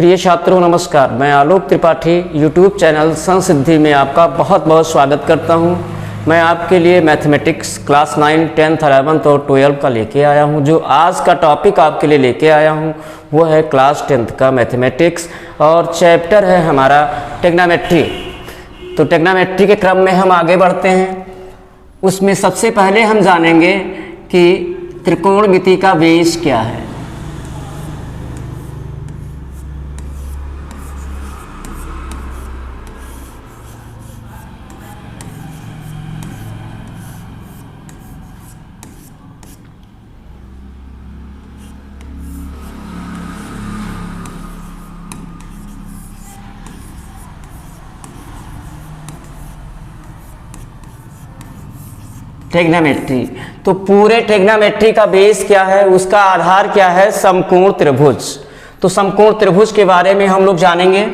प्रिय छात्रों नमस्कार, मैं आलोक त्रिपाठी यूट्यूब चैनल संसिद्धि में आपका बहुत बहुत स्वागत करता हूं। मैं आपके लिए मैथमेटिक्स क्लास 9, 10th, 11th और 12 का लेके आया हूं। जो आज का टॉपिक आपके लिए लेके आया हूं वो है क्लास 10th का मैथमेटिक्स और चैप्टर है हमारा ट्रिग्नोमेट्री। तो ट्रिग्नोमेट्री के क्रम में हम आगे बढ़ते हैं। उसमें सबसे पहले हम जानेंगे कि त्रिकोणमिति का बेस क्या है। ट्रिग्नोमेट्री, तो पूरे ट्रिग्नोमेट्री का बेस क्या है, उसका आधार क्या है? समकोण त्रिभुज। तो समकोण त्रिभुज के बारे में हम लोग जानेंगे।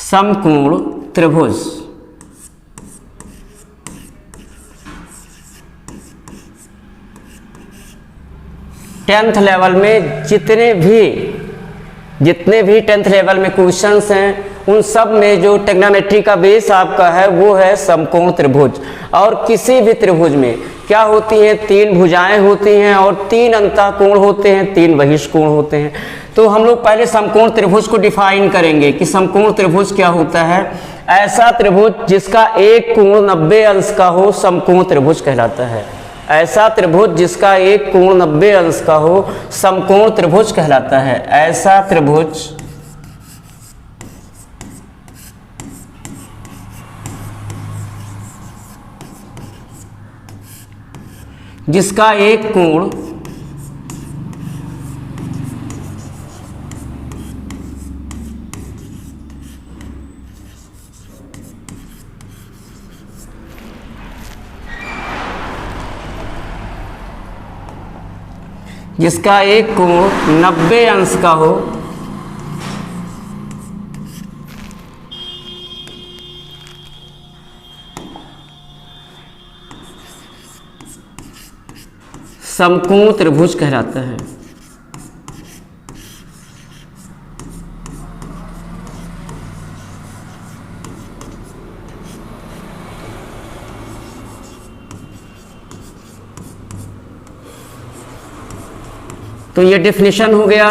समकोण त्रिभुज 10th लेवल में जितने भी 10th लेवल में क्वेश्चंस हैं उन सब में जो ट्रिग्नोमेट्री का बेस आपका है वो है समकोण त्रिभुज। और किसी भी त्रिभुज में क्या होती हैं? 3 भुजाएं होती हैं और 3 अंतःकोण होते हैं, 3 बहिष्कोण होते हैं। तो हम लोग पहले समकोण त्रिभुज को डिफाइन करेंगे कि समकोण त्रिभुज क्या होता है। ऐसा त्रिभुज जिसका एक कोण 90 अंश का हो समकोण त्रिभुज कहलाता है। ऐसा त्रिभुज जिसका एक कोण 90 अंश का हो समकोण त्रिभुज कहलाता है। ऐसा त्रिभुज जिसका एक कोण जिसका एक कोण 90 अंश का हो समकोण त्रिभुज कहलाता है। तो ये डेफिनेशन हो गया।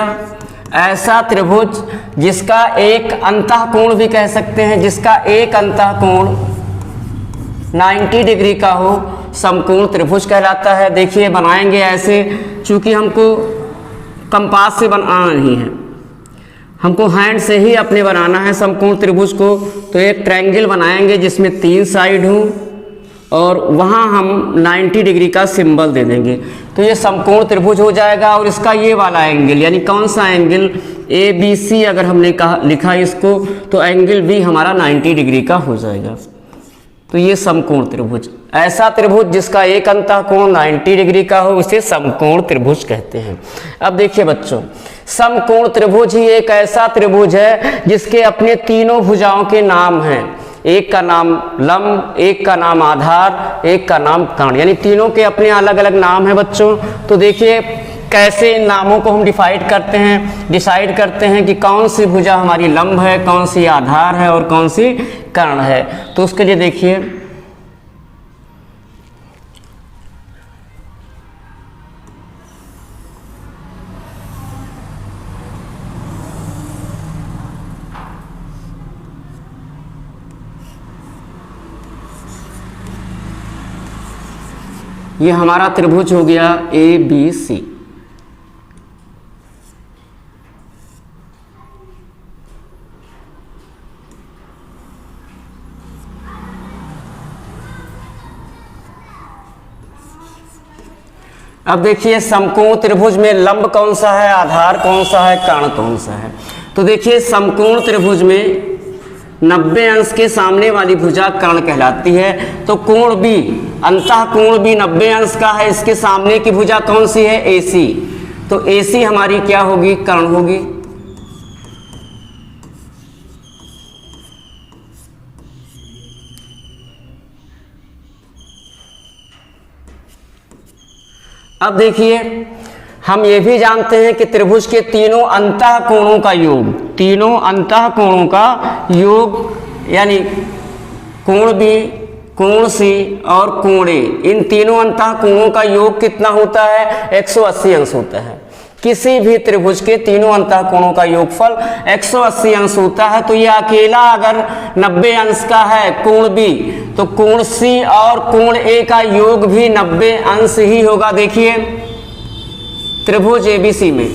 ऐसा त्रिभुज जिसका एक अंतःकोण भी कह सकते हैं, जिसका एक अंतःकोण 90 डिग्री का हो समकोण त्रिभुज कहलाता है। देखिए बनाएंगे ऐसे, चूंकि हमको कंपास से बनाना नहीं है, हमको हैंड से ही अपने बनाना है समकोण त्रिभुज को। तो एक ट्रायंगल बनाएंगे जिसमें 3 साइड हों और वहाँ हम 90 डिग्री का सिंबल दे देंगे तो ये समकोण त्रिभुज हो जाएगा। और इसका ये वाला एंगल यानी कौन सा एंगल? ABC अगर हमने लिखा इसको तो एंगल भी हमारा 90 डिग्री का हो जाएगा। तो ये समकोण त्रिभुज, ऐसा त्रिभुज जिसका एक अंतःकोण 90 डिग्री का हो उसे समकोण त्रिभुज कहते हैं। अब देखिए बच्चों, समकोण त्रिभुज ही एक ऐसा त्रिभुज है जिसके अपने तीनों भुजाओं के नाम हैं। एक का नाम लंब, एक का नाम आधार, एक का नाम कर्ण, यानी तीनों के अपने अलग अलग नाम हैं बच्चों। तो देखिए कैसे इन नामों को हम डिसाइड करते हैं कि कौन सी भुजा हमारी लंब है, कौन सी आधार है और कौन सी कर्ण है। तो उसके लिए देखिए ये हमारा त्रिभुज हो गया ABC। अब देखिए समकोण त्रिभुज में लंब कौन सा है, आधार कौन सा है, कर्ण कौन सा है। तो देखिए समकोण त्रिभुज में 90 अंश के सामने वाली भुजा कर्ण कहलाती है। तो कोण भी, अंतःकोण भी 90 अंश का है, इसके सामने की भुजा कौन सी है? AC। तो AC हमारी क्या होगी? कर्ण होगी। अब देखिए, हम ये भी जानते हैं कि त्रिभुज के तीनों अंतः कोणों का योग, तीनों अंतः कोणों का योग यानी कोण बी, कोण सी और कोण ए, इन तीनों अंतः कोणों का योग कितना होता है? 180 अंश होता है। किसी भी त्रिभुज के तीनों अंतः कोणों का योगफल 180 अंश होता है। तो ये अकेला अगर 90 अंश का है कोण बी, तो कोण सी और कोण ए का योग भी 90 अंश ही होगा। देखिए त्रिभुज एबीसी में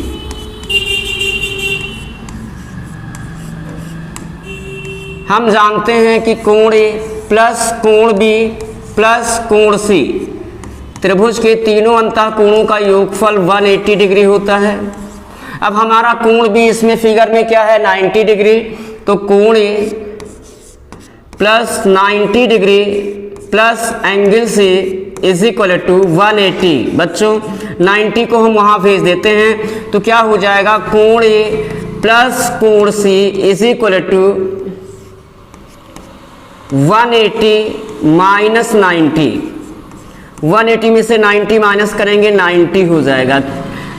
हम जानते हैं कि कोण ए प्लस कोण बी प्लस कोण सी, त्रिभुज के तीनों अंतः कोणों का योगफल 180 डिग्री होता है। अब हमारा कोण भी इसमें फिगर में क्या है? 90 डिग्री। तो कोण A plus 90 degree plus angle C is equal to 180। बच्चों 90 को हम वहां भेज देते हैं तो क्या हो जाएगा? कोण ए प्लस कोण सी इज इक्वल टू 180 माइनस 90। 180 में से 90 माइनस करेंगे 90 हो जाएगा।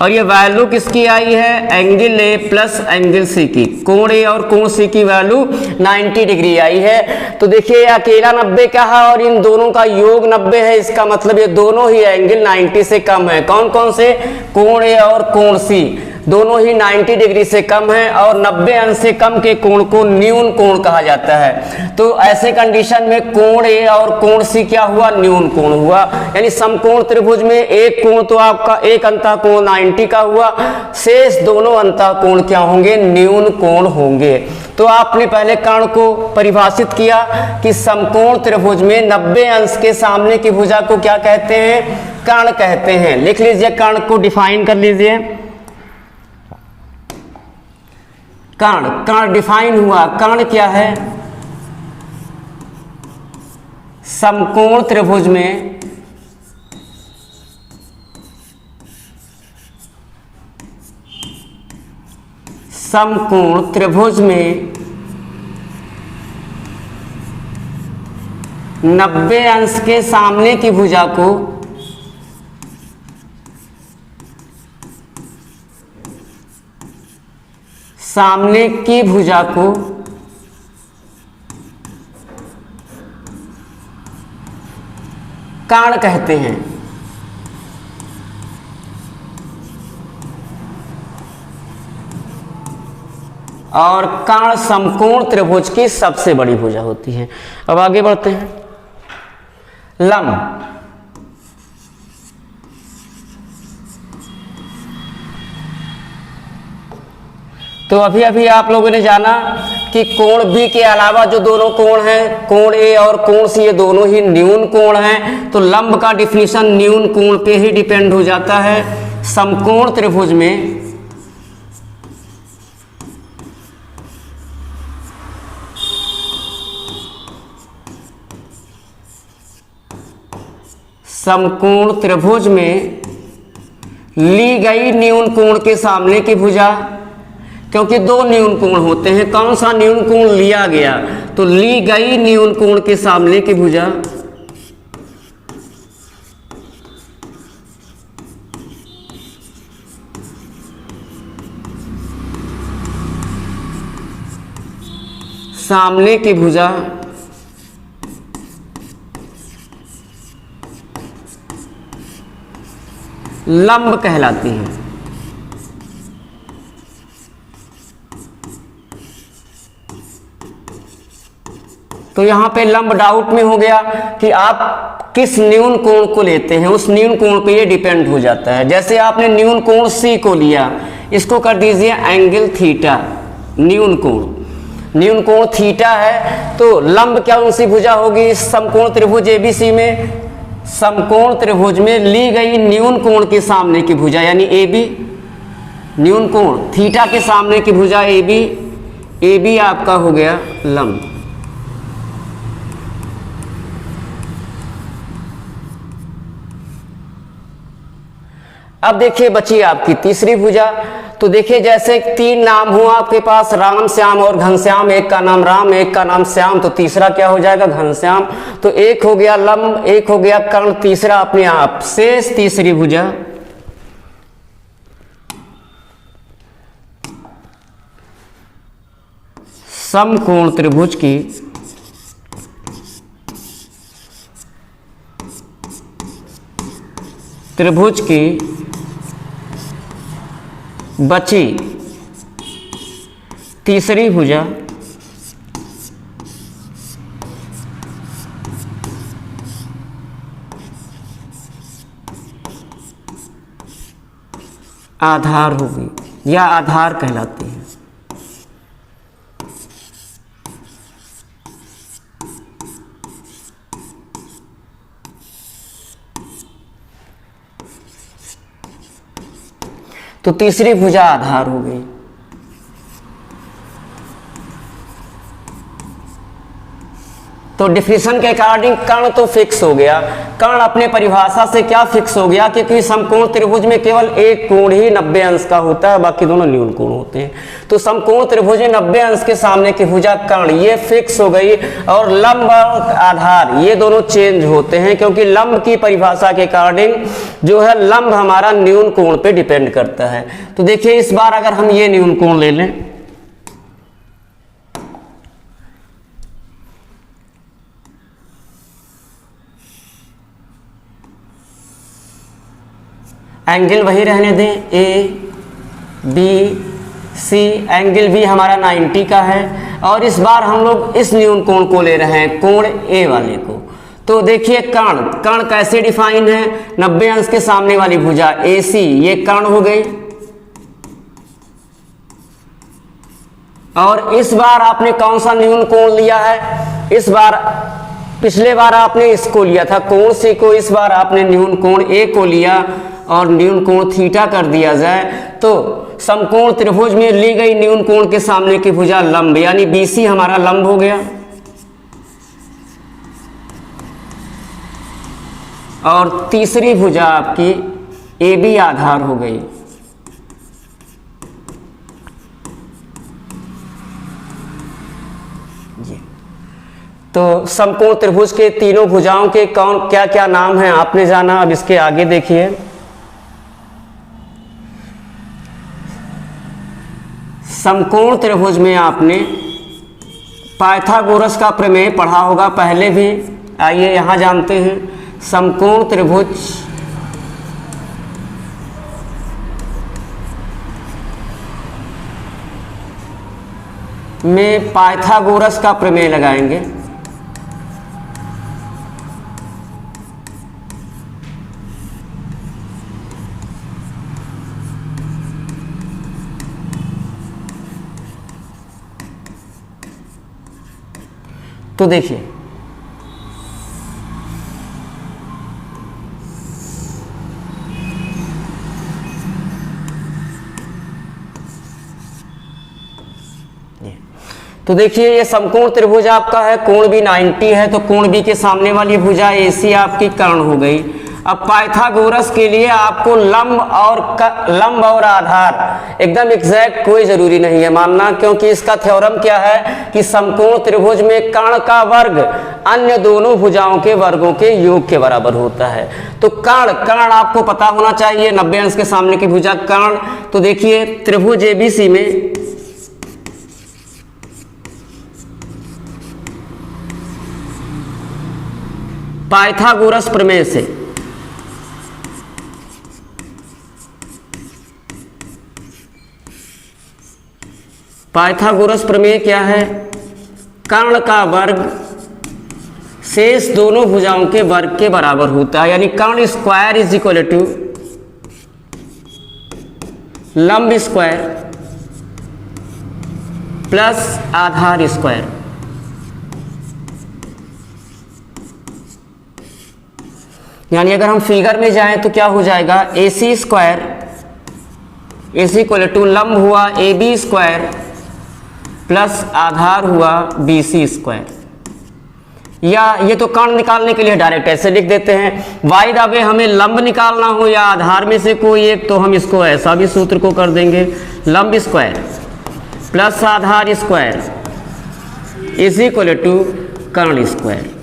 और ये वैल्यू किसकी आई है? Angle A plus angle C की। कोण ए और कोण सी की वैल्यू 90 डिग्री आई है। तो देखिए अकेला 90 का है और इन दोनों का योग 90 है, इसका मतलब ये दोनों ही एंगल 90 से कम है। कौन कौन से? कोण ए और कोण सी दोनों ही 90 डिग्री से कम है और 90 अंश से कम के कोण को न्यून कोण कहा जाता है। तो ऐसे कंडीशन में कोण ए और कोण सी क्या हुआ? न्यून कोण हुआ। यानी समकोण त्रिभुज में एक कोण तो आपका एक अंतः कोण 90 का हुआ, शेष दोनों अंतः कोण क्या होंगे? न्यून कोण होंगे। तो आपने पहले कर्ण को परिभाषित किया कि समकोण त्रिभुज में 90 अंश के सामने की भुजा को क्या कहते हैं? कर्ण कहते हैं। लिख लीजिए, कर्ण को डिफाइन कर लीजिए। कर्ण, कर्ण डिफाइन हुआ। कर्ण क्या है? समकोण त्रिभुज में समकोण त्रिभुज में 90 अंश के सामने की भुजा को सामने की भुजा को कर्ण कहते हैं। और कर्ण समकोण त्रिभुज की सबसे बड़ी भुजा होती है। अब आगे बढ़ते हैं। लंब, तो अभी अभी आप लोगों ने जाना कि कोण बी के अलावा जो दोनों कोण हैं, कोण ए और कोण सी, ये दोनों ही न्यून कोण हैं। तो लंब का डिफिनीशन न्यून कोण पे ही डिपेंड हो जाता है। समकोण त्रिभुज में समकोण त्रिभुज में ली गई न्यून कोण के सामने की भुजा, क्योंकि दो न्यून कोण होते हैं, कौन सा न्यून कोण लिया गया? तो ली गई न्यून कोण के सामने की भुजा सामने की भुजा लंब कहलाती है। तो यहां पे लंब डाउट में हो गया कि आप किस न्यून कोण को लेते हैं, उस न्यून कोण पे ये डिपेंड हो जाता है। जैसे आपने न्यून कोण सी को लिया, इसको कर दीजिए एंगल थीटा। न्यून कोण थीटा है, तो लंब क्या उनसी भुजा होगी? समकोण त्रिभुज एबीसी में समकोण त्रिभुज में ली गई न्यून कोण के सामने की भुजा यानी AB, न्यून कोण थीटा के सामने की भुजा AB आपका हो गया लंब। अब देखिए बची आपकी तीसरी भुजा। तो देखिए जैसे तीन नाम हो आपके पास, राम, श्याम और घनश्याम, एक का नाम राम, एक का नाम श्याम, तो तीसरा क्या हो जाएगा? घनश्याम। तो एक हो गया लंब, एक हो गया कर्ण, तीसरा अपने आप। शेष तीसरी भुजा समकोण त्रिभुज की बची तीसरी भुजा आधार होगी या आधार कहलाती है। तो तीसरी भुजा आधार हो गई। तो डिफिनेशन के अकॉर्डिंग कर्ण तो फिक्स हो गया। कर्ण अपने परिभाषा से क्या फिक्स हो गया, क्योंकि समकोण त्रिभुज में केवल एक कोण ही 90 अंश का होता है, बाकी दोनों न्यून कोण होते हैं। तो समकोण त्रिभुज में 90 अंश के सामने की भुजा कर्ण ये फिक्स हो गई। और लंब और आधार ये दोनों चेंज होते हैं, क्योंकि लंब की परिभाषा के अकॉर्डिंग जो है लंब हमारा न्यून कोण पे डिपेंड करता है। तो देखिए इस बार अगर हम ये न्यून कोण ले लें, एंगल वही रहने दें, ए बी सी, एंगल भी हमारा 90 का है। और इस बार हम लोग इस न्यून कोण को ले रहे हैं, कोण ए वाले को। तो देखिए कर्ण कैसे डिफाइन है, 90 अंश के सामने वाली भुजा ए सी, ये कर्ण हो गई। और इस बार आपने कौन सा न्यून कोण लिया है, इस बार पिछले बार आपने इसको लिया था कोण सी को, इस बार आपने न्यून कोण ए को लिया और न्यून कोण थीटा कर दिया जाए। तो समकोण त्रिभुज में ली गई न्यून कोण के सामने की भुजा लंब, यानी बीसी हमारा लंब हो गया। और तीसरी भुजा आपकी ए बी आधार हो गई। तो समकोण त्रिभुज के तीनों भुजाओं के कौन क्या क्या नाम हैं आपने जाना। अब इसके आगे देखिए, समकोण त्रिभुज में आपने पाइथागोरस का प्रमेय पढ़ा होगा पहले भी। आइए यहां जानते हैं, समकोण त्रिभुज में पाइथागोरस का प्रमेय लगाएंगे। तो देखिए ये समकोण त्रिभुज आपका है, कोण भी 90 है, तो कोण बी के सामने वाली भुजा एसी आपकी कर्ण हो गई। अब पाइथागोरस के लिए आपको लंब और आधार एकदम एग्जैक्ट कोई जरूरी नहीं है मानना, क्योंकि इसका थ्योरम क्या है कि समकोण त्रिभुज में कर्ण का वर्ग अन्य दोनों भुजाओं के वर्गों के योग के बराबर होता है। तो कर्ण आपको पता होना चाहिए, 90 अंश के सामने की भुजा कर्ण। तो देखिए त्रिभुज एबीसी में पाइथागोरस प्रमेय से पाइथागोरस प्रमेय क्या है, कर्ण का वर्ग शेष दोनों भुजाओं के वर्ग के बराबर होता है, यानी कर्ण स्क्वायर इज इक्वल टू लंब स्क्वायर प्लस आधार स्क्वायर। यानी अगर हम फिगर में जाएं तो क्या हो जाएगा, ए C square is equal to लंब हुआ ए बी स्क्वायर प्लस आधार हुआ बी सी स्क्वायर। या ये तो कर्ण निकालने के लिए डायरेक्ट ऐसे लिख देते हैं। वाई द वे हमें लंब निकालना हो या आधार में से कोई एक, तो हम इसको ऐसा भी सूत्र को कर देंगे, लंब स्क्वायर प्लस आधार स्क्वायर इज इक्वल टू कर्ण स्क्वायर।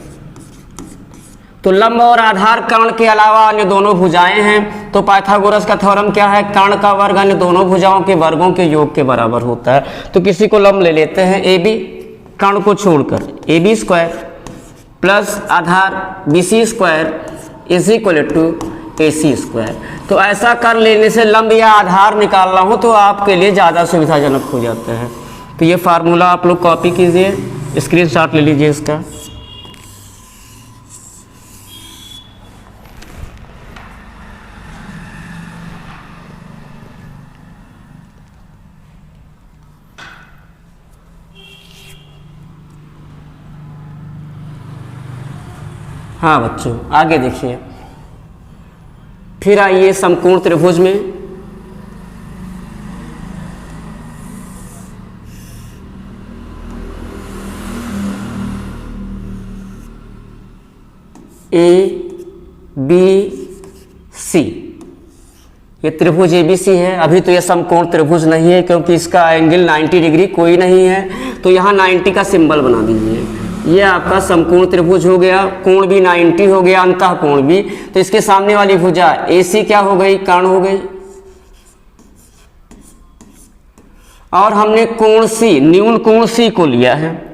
तो लंब और आधार कर्ण के अलावा अन्य दोनों भुजाएं हैं। तो पाइथागोरस का थ्योरम क्या है, कर्ण का वर्ग अन्य दोनों भुजाओं के वर्गों के योग के बराबर होता है। तो किसी को लंब ले लेते हैं ए बी, कर्ण को छोड़कर ए बी स्क्वायर प्लस आधार B C square is equal to A C square. तो ऐसा कर लेने से लंब या आधार निकालना हो तो आपके लिए ज़्यादा सुविधाजनक हो जाता है। तो ये फार्मूला आप लोग कॉपी कीजिए, स्क्रीनशॉट ले लीजिए इसका। हाँ बच्चों आगे देखिए, फिर आइए समकोण त्रिभुज में। ए बी सी, ये त्रिभुज ए बी सी है। अभी तो ये समकोण त्रिभुज नहीं है क्योंकि इसका एंगल 90 डिग्री कोई नहीं है, तो यहाँ 90 का सिंबल बना दीजिए। ये आपका समकोण त्रिभुज हो गया, कोण भी 90 हो गया, अंतः कोण भी। तो इसके सामने वाली भुजा AC क्या हो गई, कर्ण हो गई। और हमने कोण C, न्यून कोण C को लिया है।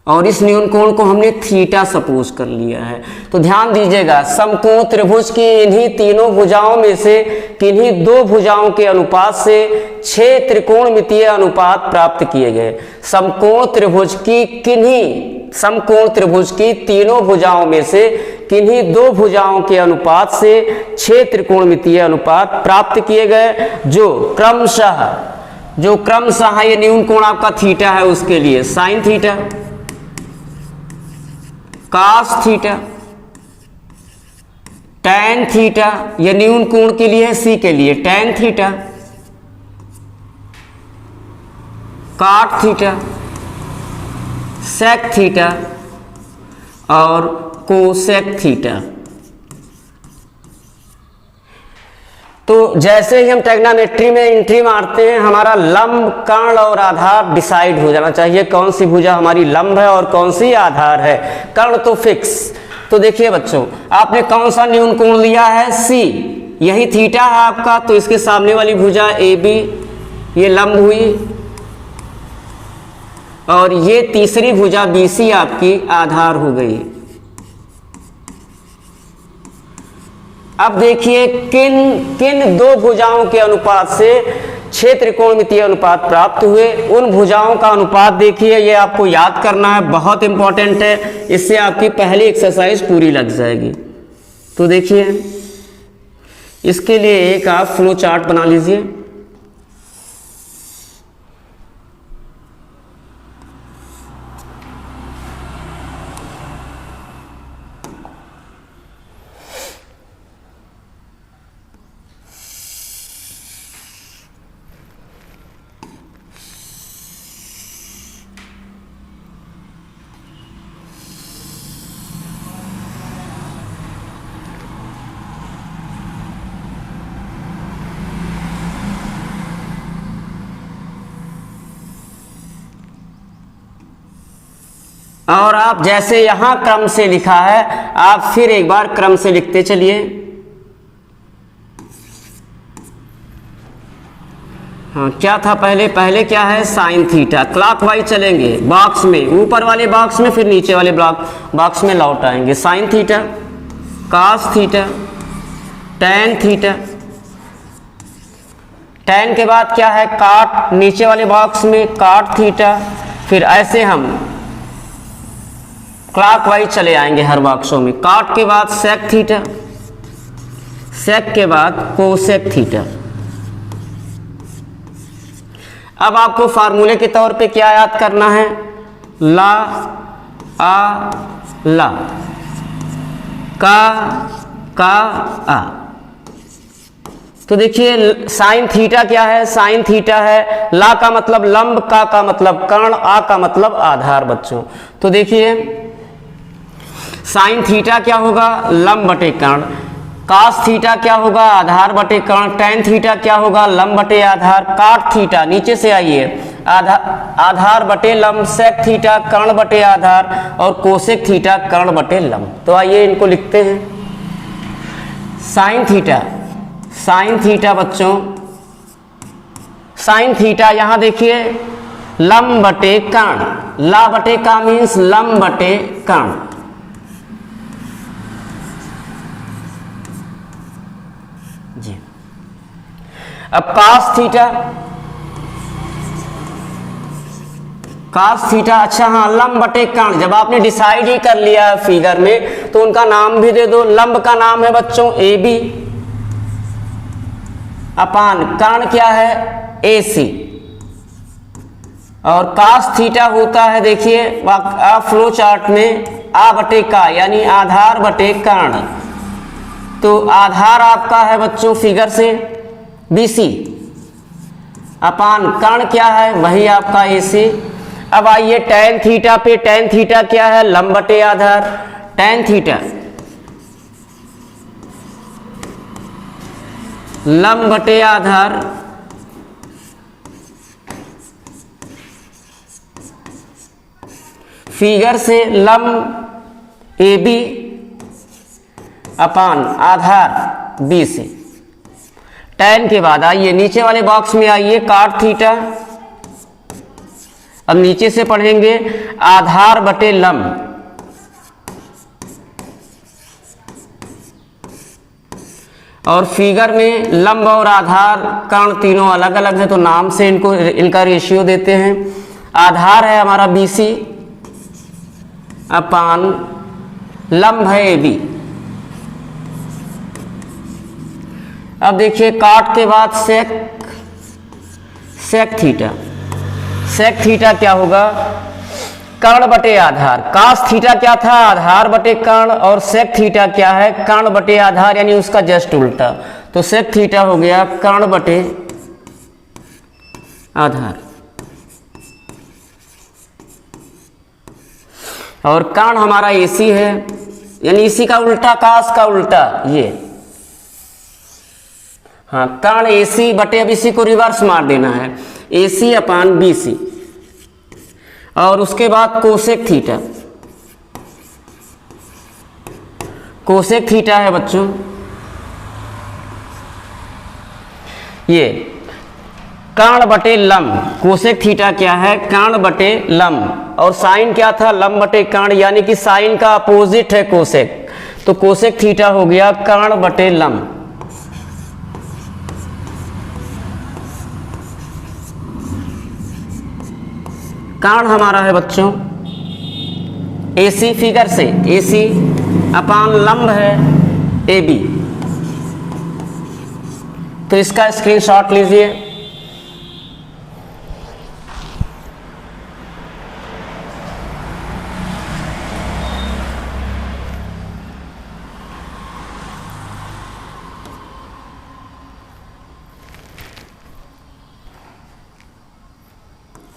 और इस न्यून कोण को हमने थीटा सपोज कर लिया है। तो ध्यान दीजिएगा, समकोण त्रिभुज की इन्हीं तीनों भुजाओं में से किन्हीं दो भुजाओं के अनुपात से 6 त्रिकोणमितीय अनुपात प्राप्त किए गए। समकोण त्रिभुज की तीनों भुजाओं में से किन्हीं दो भुजाओं के अनुपात से 6 त्रिकोणमितीय अनुपात प्राप्त किए गए, जो क्रमशः ये न्यून कोण आपका थीटा है, उसके लिए sine theta, cos theta, tan theta, यह न्यून कोण के लिए है, सी के लिए tan theta, cot theta, sec theta और कोसेक थीटा। तो जैसे ही हम ट्रिग्नोमेट्री में एंट्री मारते हैं, हमारा लंब, कर्ण और आधार डिसाइड हो जाना चाहिए, कौन सी भुजा हमारी लंब है और कौन सी आधार है। कर्ण तो फिक्स। तो देखिए बच्चों, आपने कौन सा न्यून कोण लिया है, सी, यही थीटा है आपका। तो इसके सामने वाली भुजा ए बी, ये लंब हुई, और ये तीसरी भुजा बी सी आपकी आधार हो गई। अब देखिए किन दो भुजाओं के अनुपात से 6 त्रिकोणमितीय अनुपात प्राप्त हुए। उन भुजाओं का अनुपात देखिए, ये आपको याद करना है, बहुत इंपॉर्टेंट है, इससे आपकी पहली एक्सरसाइज पूरी लग जाएगी। तो देखिए, इसके लिए एक आप फ्लो चार्ट बना लीजिए। और आप जैसे यहां क्रम से लिखा है, आप फिर एक बार क्रम से लिखते चलिए। हाँ, क्या था पहले क्या है, साइन थीटा। क्लॉकवाइज चलेंगे बॉक्स में, ऊपर वाले बॉक्स में, फिर नीचे वाले बॉक्स में लौट आएंगे। Sine theta, cos theta, tan theta, tan के बाद क्या है, काट, नीचे वाले बॉक्स में काट थीटा। फिर ऐसे हम क्लॉकवाइज चले आएंगे हर बॉक्सों में। काट के बाद सेक थीटा, सेक के बाद कोसेक थीटा। अब आपको फार्मूले के तौर पे क्या याद करना है, ला आ ला, का आ। तो देखिए, साइन थीटा क्या है, साइन थीटा है, ला का मतलब लंब, का मतलब कर्ण, आ का मतलब आधार बच्चों। तो देखिए, साइन थीटा क्या होगा, लंब बटे कर्ण, कास थीटा क्या होगा, आधार बटे कर्ण, टैन थीटा क्या होगा, लंब बटे आधार, काट थीटा, नीचे से आइए, आधार बटे लंब, सेक थीटा कर्ण बटे आधार, और कोसेक थीटा कर्ण बटे लंब। तो आइए इनको लिखते हैं। साइन थीटा बच्चों साइन थीटा, यहां देखिए लंब बटे कर्ण, ला बटे का मीन्स लंब बटे कर्ण। जी अब cos थीटा, cos थीटा, अच्छा हाँ लंब बटे कर्ण, जब आपने डिसाइड ही कर लिया है फिगर में तो उनका नाम भी दे दो। लंब का नाम है बच्चों ए बी, अपान कर्ण क्या है ए सी, और cos थीटा होता है देखिए फ्लो चार्ट में आ बटे का, यानी आधार बटे कर्ण। तो आधार आपका है बच्चों फिगर से BC, अपान कर्ण क्या है वही आपका AC। अब आइए tan थीटा पे, tan थीटा क्या है लंब बटे आधार, tan थीटा लंब बटे आधार, फिगर से लंब AB अपान आधार BC। tan के बाद आइए नीचे वाले बॉक्स में आइए cot थीटा, अब नीचे से पढ़ेंगे आधार बटे लंब, और फिगर में लंब और आधार कर्ण तीनों अलग अलग है तो नाम से इनका रेशियो देते हैं। आधार है हमारा BC अपान लंब है AB। अब देखिए काट के बाद सेक थीटा, सेक थीटा क्या होगा कर्ण बटे आधार। कास थीटा क्या था आधार बटे कर्ण, और सेक थीटा क्या है कर्ण बटे आधार, यानी उसका जस्ट उल्टा। तो सेक थीटा हो गया कर्ण बटे आधार, और कर्ण हमारा AC है, यानी इसी का उल्टा कास का उल्टा ये, हाँ कर्ण AC बटे, अब इसी को रिवर्स मार देना है AC अपान BC, और उसके बाद कोसेक थीटा, कोसेक थीटा है बच्चों ये कर्ण बटे लंब। कोसेक थीटा क्या है कर्ण बटे लंब, और साइन क्या था लंब बटे कर्ण, यानी कि साइन का अपोजिट है कोसेक, तो कोसेक थीटा हो गया कर्ण बटे लंब। कर्ण हमारा है बच्चों AC, फिगर से AC अपान लंब है AB। तो इसका स्क्रीनशॉट लीजिए।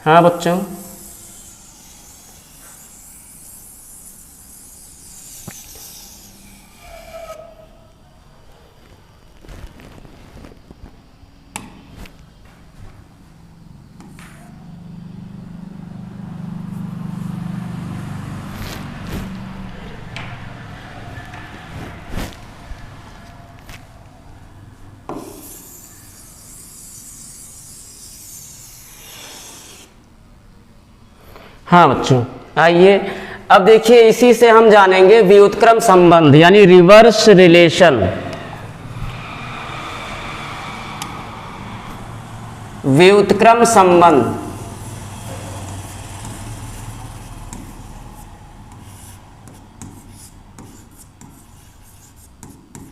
हाँ बच्चों हाँ बच्चों आइए अब देखिए, इसी से हम जानेंगे व्युत्क्रम संबंध यानी रिवर्स रिलेशन। व्युत्क्रम संबंध,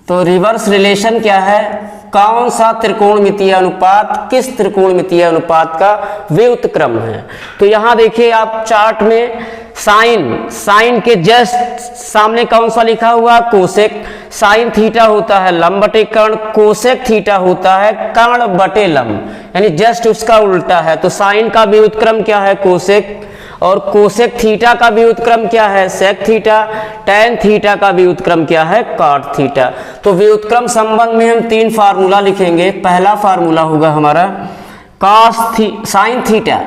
तो रिवर्स रिलेशन क्या है, कौन सा त्रिकोणमितीय अनुपात किस त्रिकोणमितीय अनुपात का व्युत्क्रम है। तो यहां देखिए आप चार्ट में साइन के जस्ट सामने कौन सा लिखा हुआ कोसेक। साइन थीटा होता है लंब बटे कर्ण, कोसेक थीटा होता है कर्ण बटे लंब, यानी जस्ट उसका उल्टा है। तो साइन का व्युत्क्रम क्या है कोसेक, और कोसेक थीटा का व्युत्क्रम क्या है सेक थीटा, टैन थीटा का व्युत्क्रम क्या है कॉट थीटा। तो व्युत्क्रम संबंध में हम तीन फार्मूला लिखेंगे। पहला फार्मूला होगा हमारा sine theta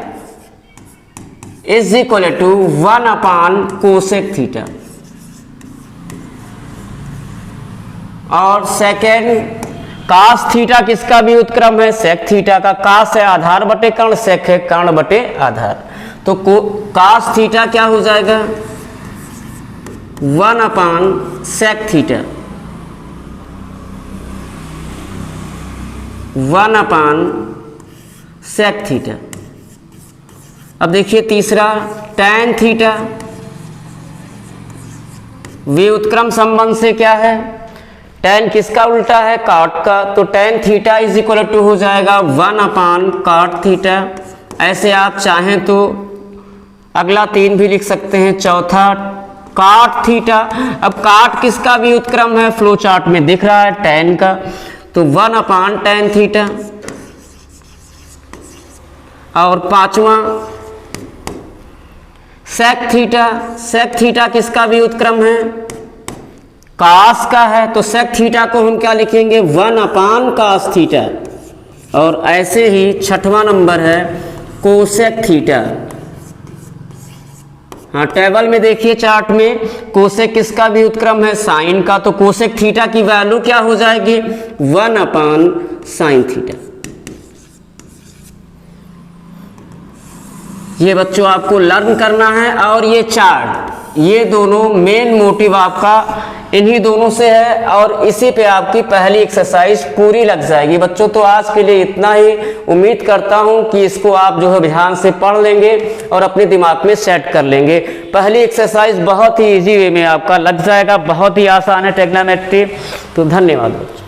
is equal to 1 upon cosec theta, और सेकेंड कास थीटा किसका भी उत्क्रम है? सेक थीटा का। कास है आधार बटे कर्ण, सेक है कर्ण बटे आधार। तो कास थीटा क्या हो जाएगा? 1 सेक थीटा, 1 सेक थीटा। अब देखिए तीसरा tan थीटा, व्युत्क्रम संबंध से क्या है? tan किसका उल्टा है? cot का। तो tan theta is equal to हो जाएगा 1 cot थीटा। ऐसे आप चाहें तो अगला 3 भी लिख सकते हैं। चौथा cot थीटा। अब cot किसका भी व्युत्क्रम है? फ्लो चार्ट में दिख रहा है tan का, तो 1 tan थीटा। और पांचवा सेक थीटा। सेक थीटा किसका भी व्युत्क्रम है? कास का है, तो सेक थीटा को हम क्या लिखेंगे? 1 कास थीटा। और ऐसे ही छठवां नंबर है कोसेक थीटा। हाँ, टेबल में देखिए चार्ट में कोसेक किसका भी व्युत्क्रम है? साइन का। तो कोसेक थीटा की वैल्यू क्या हो जाएगी? 1 साइन थीटा। ये बच्चों आपको लर्न करना है। और ये चार्ट, ये दोनों मेन मोटिव आपका इन्हीं दोनों से है, और इसी पे आपकी पहली एक्सरसाइज पूरी लग जाएगी बच्चों। तो आज के लिए इतना ही। उम्मीद करता हूं कि इसको आप जो है ध्यान से पढ़ लेंगे और अपने दिमाग में सेट कर लेंगे। पहली एक्सरसाइज बहुत ही इजी वे में आपका लग जाएगा, बहुत ही आसान है ट्रिग्नोमेट्री। तो धन्यवाद बच्चों।